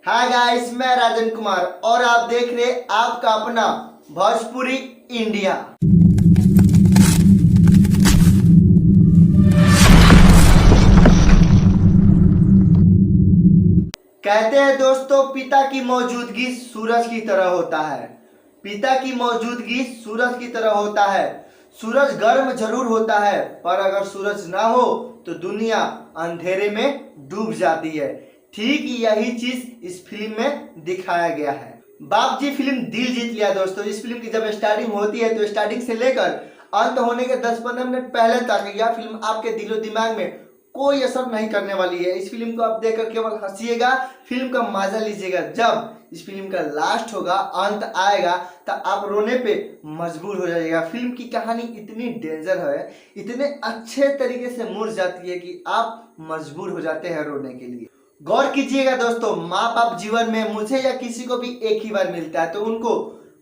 Hi guys, मैं राजन कुमार और आप देख रहे आपका अपना भोजपुरी इंडिया। कहते हैं दोस्तों, पिता की मौजूदगी सूरज की तरह होता है। पिता की मौजूदगी सूरज की तरह होता है। सूरज गर्म जरूर होता है, पर अगर सूरज ना हो तो दुनिया अंधेरे में डूब जाती है। ठीक यही चीज इस फिल्म में दिखाया गया है। बाप जी फिल्म दिल जीत लिया दोस्तों। इस फिल्म की जब स्टार्टिंग होती है तो स्टार्टिंग से लेकर अंत होने के 10-15 मिनट पहले तक यह फिल्म आपके दिलो दिमाग में कोई असर नहीं करने वाली है। इस फिल्म को आप देखकर केवल हंसिएगा, फिल्म का मजा लीजिएगा। जब इस फिल्म का लास्ट होगा, अंत आएगा, तो आप रोने पे मजबूर हो जाइएगा। फिल्म की कहानी इतनी डेंजर है, इतने अच्छे तरीके से मुड़ जाती है कि आप मजबूर हो जाते हैं रोने के लिए। गौर कीजिएगा दोस्तों, माँ बाप जीवन में मुझे या किसी को भी एक ही बार मिलता है, तो उनको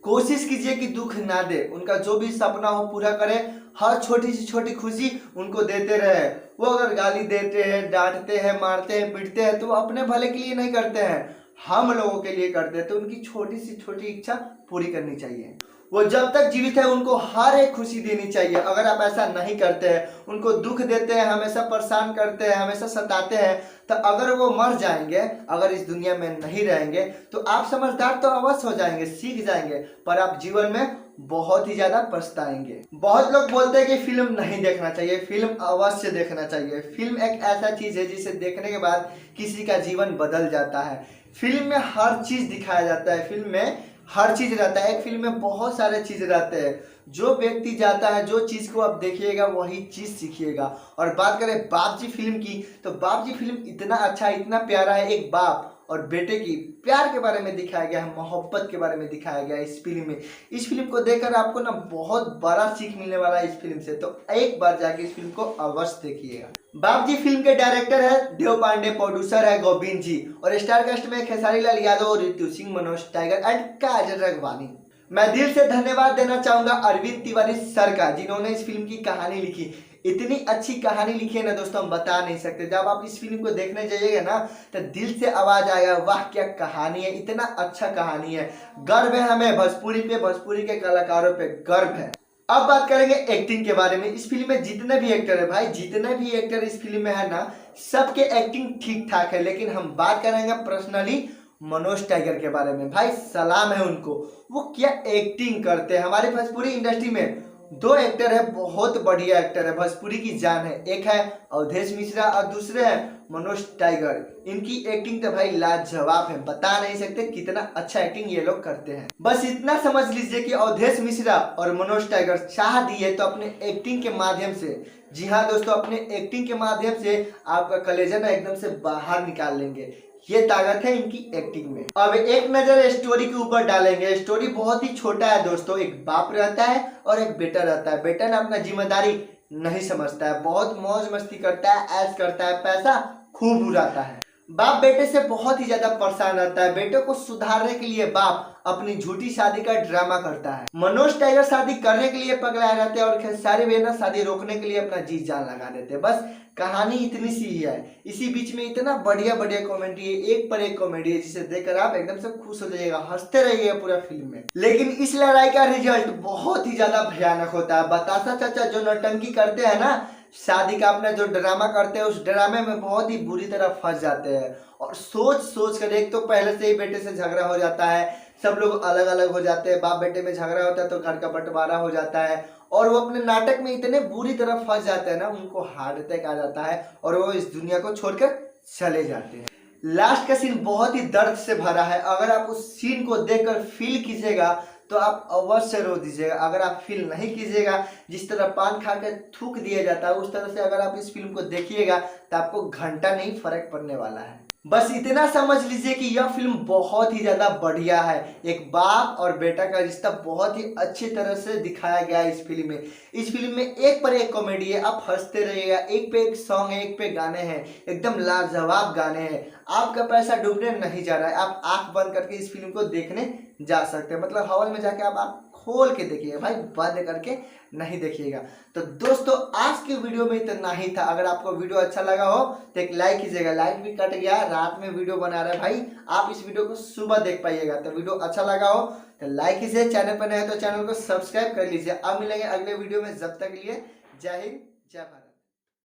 कोशिश कीजिए कि दुख ना दे। उनका जो भी सपना हो पूरा करें। हर छोटी सी छोटी खुशी उनको देते रहे। वो अगर गाली देते हैं, डांटते हैं, मारते हैं, पीटते हैं, तो वो अपने भले के लिए नहीं करते हैं, हम लोगों के लिए करते हैं। तो उनकी छोटी सी छोटी इच्छा पूरी करनी चाहिए। वो जब तक जीवित है उनको हर एक खुशी देनी चाहिए। अगर आप ऐसा नहीं करते हैं, उनको दुख देते हैं, हमेशा परेशान करते हैं, हमेशा सताते हैं, तो अगर वो मर जाएंगे, अगर इस दुनिया में नहीं रहेंगे, तो आप समझदार तो अवश्य हो जाएंगे, सीख जाएंगे, पर आप जीवन में बहुत ही ज्यादा पछताएंगे। बहुत लोग बोलते हैं कि फिल्म नहीं देखना चाहिए। फिल्म अवश्य देखना चाहिए। फिल्म एक ऐसा चीज है जिसे देखने के बाद किसी का जीवन बदल जाता है। फिल्म में हर चीज दिखाया जाता है। फिल्म में हर चीज रहता है। एक फिल्म में बहुत सारे चीज रहते हैं। जो व्यक्ति जाता है, जो चीज को आप देखिएगा वही चीज सीखिएगा। और बात करें बाप जी फिल्म की, तो बाप जी फिल्म इतना अच्छा, इतना प्यारा है। एक बाप और बेटे की प्यार के बारे में दिखाया गया है, मोहब्बत के बारे में दिखाया गया है इस फिल्म में। इस फिल्म को देखकर आपको ना बहुत बड़ा सीख मिलने वाला है इस फिल्म से। तो एक बार जाके इस फिल्म को अवश्य देखिएगा। बाप जी फिल्म के डायरेक्टर है देव पांडे, प्रोड्यूसर है गोविंद जी, और स्टार कास्ट में खेसारी लाल यादव, ऋतु सिंह, मनोज टाइगर एंड काजल रघवानी। मैं दिल से धन्यवाद देना चाहूंगा अरविंद तिवारी सर का, जिन्होंने इस फिल्म की कहानी लिखी। इतनी अच्छी कहानी लिखी है ना दोस्तों, हम बता नहीं सकते। जब आप इस फिल्म को देखने जाइएगा ना, तो दिल से आवाज आएगा, वाह क्या कहानी है, इतना अच्छा कहानी है। गर्व है हमें भोजपुरी पे, भोजपुरी के कलाकारों पे गर्व है। अब बात करेंगे एक्टिंग के बारे में। इस फिल्म में जितने भी एक्टर है भाई, जितने भी एक्टर इस फिल्म में है ना, सबके एक्टिंग ठीक ठाक है। लेकिन हम बात करेंगे पर्सनली मनोज टाइगर के बारे में। भाई सलाम है उनको, वो क्या एक्टिंग करते हैं। हमारी भोजपुरी इंडस्ट्री में दो एक्टर है, बहुत बढ़िया एक्टर है, भोजपुरी की जान है। एक है अवधेश मिश्रा और दूसरे है मनोज टाइगर। इनकी एक्टिंग तो भाई लाजवाब है, बता नहीं सकते कितना अच्छा एक्टिंग ये लोग करते हैं। बस इतना समझ लीजिए कि अवधेश मिश्रा और मनोज टाइगर चाह दिए तो अपने एक्टिंग के माध्यम से, जी हाँ दोस्तों, अपने एक्टिंग के माध्यम से आपका कलेजा ना एकदम से बाहर निकाल लेंगे। ये ताकत है इनकी एक्टिंग में। अब एक नजर स्टोरी के ऊपर डालेंगे। स्टोरी बहुत ही छोटा है दोस्तों। एक बाप रहता है और एक बेटा रहता है। बेटा ना अपना जिम्मेदारी नहीं समझता है, बहुत मौज मस्ती करता है, ऐश करता है, पैसा खूब उड़ाता है। बाप बेटे से बहुत ही ज्यादा परेशान रहता है। बेटे को सुधारने के लिए बाप अपनी झूठी शादी का ड्रामा करता है। मनोज टाइगर शादी करने के लिए पगलाए रहते हैं और खेसारी बेना शादी रोकने के लिए अपना जी जान लगा देते हैं। बस कहानी इतनी सी ही है। इसी बीच में इतना बढ़िया बढ़िया कॉमेडी है, एक पर एक कॉमेडी है, जिसे देखकर आप एकदम से खुश हो जाइएगा, हंसते रहिएगा पूरा फिल्म में। लेकिन इस लड़ाई का रिजल्ट बहुत ही ज्यादा भयानक होता है। बतासा चाचा जो नौटंकी करते हैं ना, शादी का अपना जो ड्रामा करते हैं, उस ड्रामे में बहुत ही बुरी तरह फंस जाते हैं। और सोच सोच कर, एक तो पहले से ही बेटे से झगड़ा हो जाता है, सब लोग अलग अलग हो जाते हैं, बाप बेटे में झगड़ा होता है तो घर का बंटवारा हो जाता है, और वो अपने नाटक में इतने बुरी तरह फंस जाते हैं ना, उनको हार्ट अटैक आ जाता है और वो इस दुनिया को छोड़कर चले जाते हैं। लास्ट का सीन बहुत ही दर्द से भरा है। अगर आप उस सीन को देखकर फील कीजिएगा तो आप अवश्य रो दीजिएगा। अगर आप फील नहीं कीजिएगा, जिस तरह पान खा के थूक दिया जाता है, उस तरह से अगर आप इस फिल्म को देखिएगा तो आपको घंटा नहीं फर्क पड़ने वाला है। बस इतना समझ लीजिए कि यह फिल्म बहुत ही ज्यादा बढ़िया है। एक बाप और बेटा का रिश्ता बहुत ही अच्छी तरह से दिखाया गया है इस फिल्म में। इस फिल्म में एक पर एक कॉमेडी है, आप हंसते रहिएगा। एक पे एक सॉन्ग है, एक पे गाने हैं, एकदम लाजवाब गाने हैं। आपका पैसा डूबने नहीं जा रहा है। आप आंख बंद करके इस फिल्म को देखने जा सकते हैं। मतलब हॉल में जाके आप खोल के देखिएगा भाई, बंद करके नहीं देखिएगा। तो दोस्तों आज के वीडियो में इतना ही था। अगर आपको वीडियो अच्छा लगा हो तो एक लाइक कीजिएगा। लाइट भी कट गया, रात में वीडियो बना रहा है भाई, आप इस वीडियो को सुबह देख पाइएगा। तो वीडियो अच्छा लगा हो तो लाइक कीजिए, चैनल पर नए हो तो चैनल को सब्सक्राइब कर लीजिए। अब मिलेंगे अगले वीडियो में, जब तक के लिए जय हिंद जय भारत।